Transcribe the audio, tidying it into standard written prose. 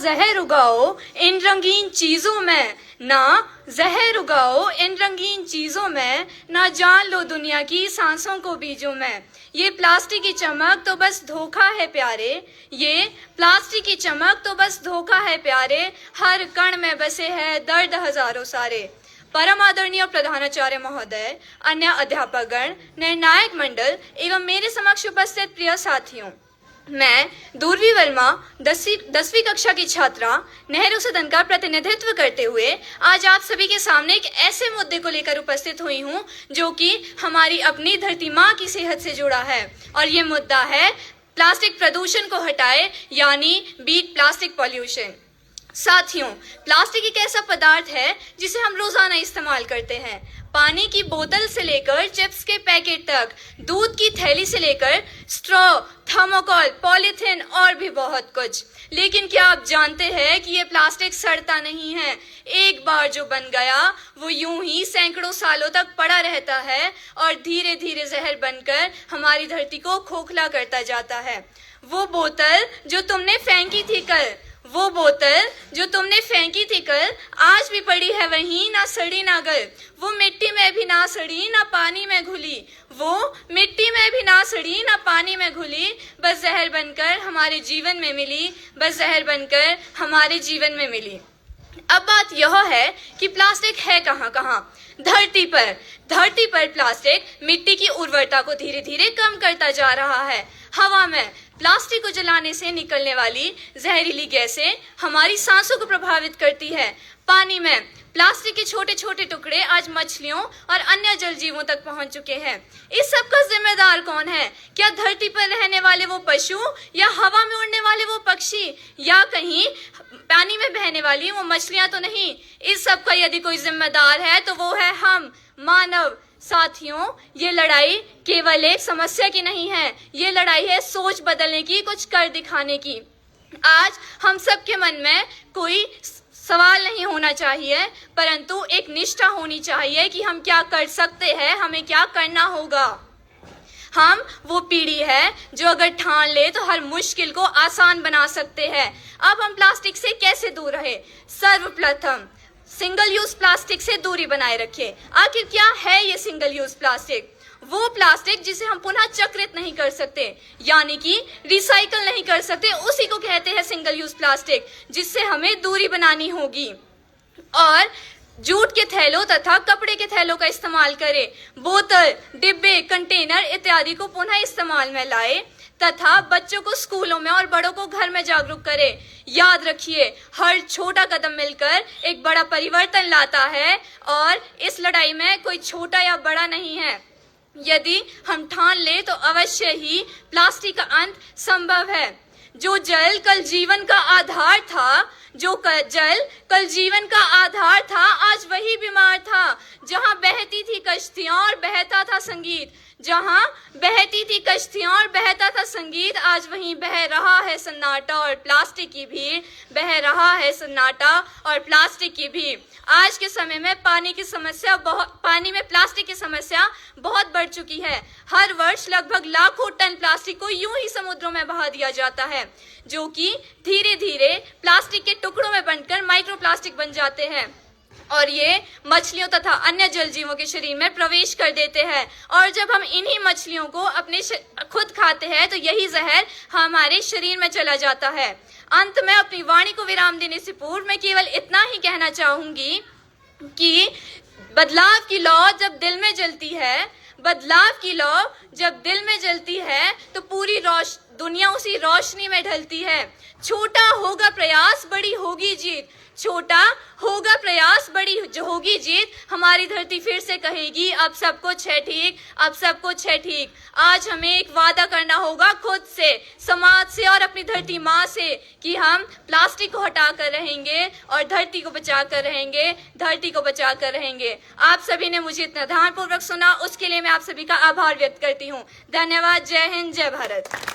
जहर उगाओ इन रंगीन चीजों में, ना जहर उगाओ इन रंगीन चीजों में, ना जान लो दुनिया की सांसों को बीजों में। ये प्लास्टिक की चमक तो बस धोखा है प्यारे, ये प्लास्टिक की चमक तो बस धोखा है प्यारे, हर कण में बसे है दर्द हजारों सारे। परम आदरणीय प्रधानाचार्य महोदय, अन्य अध्यापकगण, निर्णायक मंडल एवं मेरे समक्ष उपस्थित प्रिय साथियों, मैं दूरवी वर्मा 10वीं कक्षा की छात्रा नेहरू सदन का प्रतिनिधित्व करते हुए आज आप सभी के सामने एक ऐसे मुद्दे को लेकर उपस्थित हुई हूं जो कि हमारी अपनी धरती माँ की सेहत से जुड़ा है, और ये मुद्दा है प्लास्टिक प्रदूषण को हटाए, यानी बीट प्लास्टिक पॉल्यूशन। साथियों, प्लास्टिक एक ऐसा पदार्थ है जिसे हम रोजाना इस्तेमाल करते हैं। पानी की बोतल से लेकर चिप्स के पैकेट तक, दूध की थैली से लेकर स्ट्रॉ, थर्मोकोल, पॉलीथिन और भी बहुत कुछ। लेकिन क्या आप जानते हैं कि ये प्लास्टिक सड़ता नहीं है। एक बार जो बन गया वो यूं ही सैकड़ों सालों तक पड़ा रहता है और धीरे धीरे जहर बनकर हमारी धरती को खोखला करता जाता है। वो बोतल जो तुमने फेंकी थी कल, वो बोतल जो तुमने फेंकी थी कल, आज भी पड़ी है वहीं, ना सड़ी ना गल। वो मिट्टी में भी ना सड़ी ना पानी में घुली, वो मिट्टी में भी ना सड़ी ना पानी में घुली, बस जहर बनकर हमारे जीवन में मिली, बस जहर बनकर हमारे जीवन में मिली। अब बात यह है कि प्लास्टिक है कहाँ कहाँ। धरती पर प्लास्टिक मिट्टी की उर्वरता को धीरे धीरे कम करता जा रहा है। हवा में प्लास्टिक को जलाने से निकलने वाली जहरीली गैसें हमारी सांसों को प्रभावित करती है। पानी में प्लास्टिक के छोटे छोटे टुकड़े आज मछलियों और अन्य जल जीवों तक पहुंच चुके हैं। इस सब का जिम्मेदार कौन है? क्या धरती पर रहने वाले वो पशु, या हवा में उड़ने वाले वो पक्षी, या कहीं पानी में बहने वाली वो मछलियां तो नहीं? इस सब का यदि कोई जिम्मेदार है तो वो है हम, मानव। साथियों, ये लड़ाई केवल एक समस्या की नहीं है, ये लड़ाई है सोच बदलने की, कुछ कर दिखाने की। आज हम सबके मन में कोई सवाल नहीं होना चाहिए, परंतु एक निष्ठा होनी चाहिए कि हम क्या कर सकते हैं, हमें क्या करना होगा। हम वो पीढ़ी है जो अगर ठान ले तो हर मुश्किल को आसान बना सकते हैं। अब हम प्लास्टिक से कैसे दूर रहे? सर्वप्रथम सिंगल यूज प्लास्टिक से दूरी बनाए रखें। आखिर क्या है ये सिंगल यूज प्लास्टिक? वो प्लास्टिक जिसे हम पुनः चक्रित नहीं कर सकते, यानी कि रिसाइकल नहीं कर सकते, उसी को कहते हैं सिंगल यूज प्लास्टिक, जिससे हमें दूरी बनानी होगी। और जूट के थैलों तथा कपड़े के थैलों का इस्तेमाल करें। बोतल, डिब्बे, कंटेनर इत्यादि को पुनः इस्तेमाल में लाए तथा बच्चों को स्कूलों में और बड़ों को घर में जागरूक करें। याद रखिए, हर छोटा कदम मिलकर एक बड़ा परिवर्तन लाता है, और इस लड़ाई में कोई छोटा या बड़ा नहीं है। यदि हम ठान ले तो अवश्य ही प्लास्टिक का अंत संभव है। जो जल कल जीवन का आधार था, जल कल जीवन का आधार था, आज वही बीमार था। जहां बहती थी कश्तियां और बहता था संगीत, जहां बहती थी कश्तियां और बहता था संगीत, आज वहीं बह रहा है सन्नाटा और प्लास्टिक की भीड़, बह रहा है सन्नाटा और प्लास्टिक की भीड़। आज के समय में पानी में प्लास्टिक की समस्या बहुत बढ़ चुकी है। हर वर्ष लगभग लाखों टन प्लास्टिक को यूं ही समुद्रों में बहा दिया जाता है, जो कि धीरे धीरे प्लास्टिक के टुकड़ों में बनकर माइक्रोप्लास्टिक बन जाते हैं, और ये मछलियों तथा अन्य जल जीवों के शरीर में प्रवेश कर देते हैं। और जब हम इन्हीं मछलियों को अपने खुद खाते हैं तो यही जहर हमारे शरीर में चला जाता है। अंत में अपनी वाणी को विराम देने से पूर्व मैं केवल इतना ही कहना चाहूंगी कि बदलाव की लौ जब दिल में जलती है, बदलाव की लौ जब दिल में जलती है तो पूरी दुनिया उसी रोशनी में ढलती है। छोटा होगा प्रयास, बड़ी होगी जीत। छोटा होगा प्रयास, बड़ी होगी जीत। हमारी धरती फिर से कहेगी अब सब कुछ है ठीक, अब सब कुछ है ठीक। आज हमें एक वादा करना होगा खुद से, समाज से और अपनी धरती माँ से, कि हम प्लास्टिक को हटा कर रहेंगे और धरती को बचा कर रहेंगे, धरती को बचा कर रहेंगे। आप सभी ने मुझे इतना ध्यानपूर्वक सुना, उसके लिए मैं आप सभी का आभार व्यक्त करती हूँ। धन्यवाद। जय हिंद, जय भारत।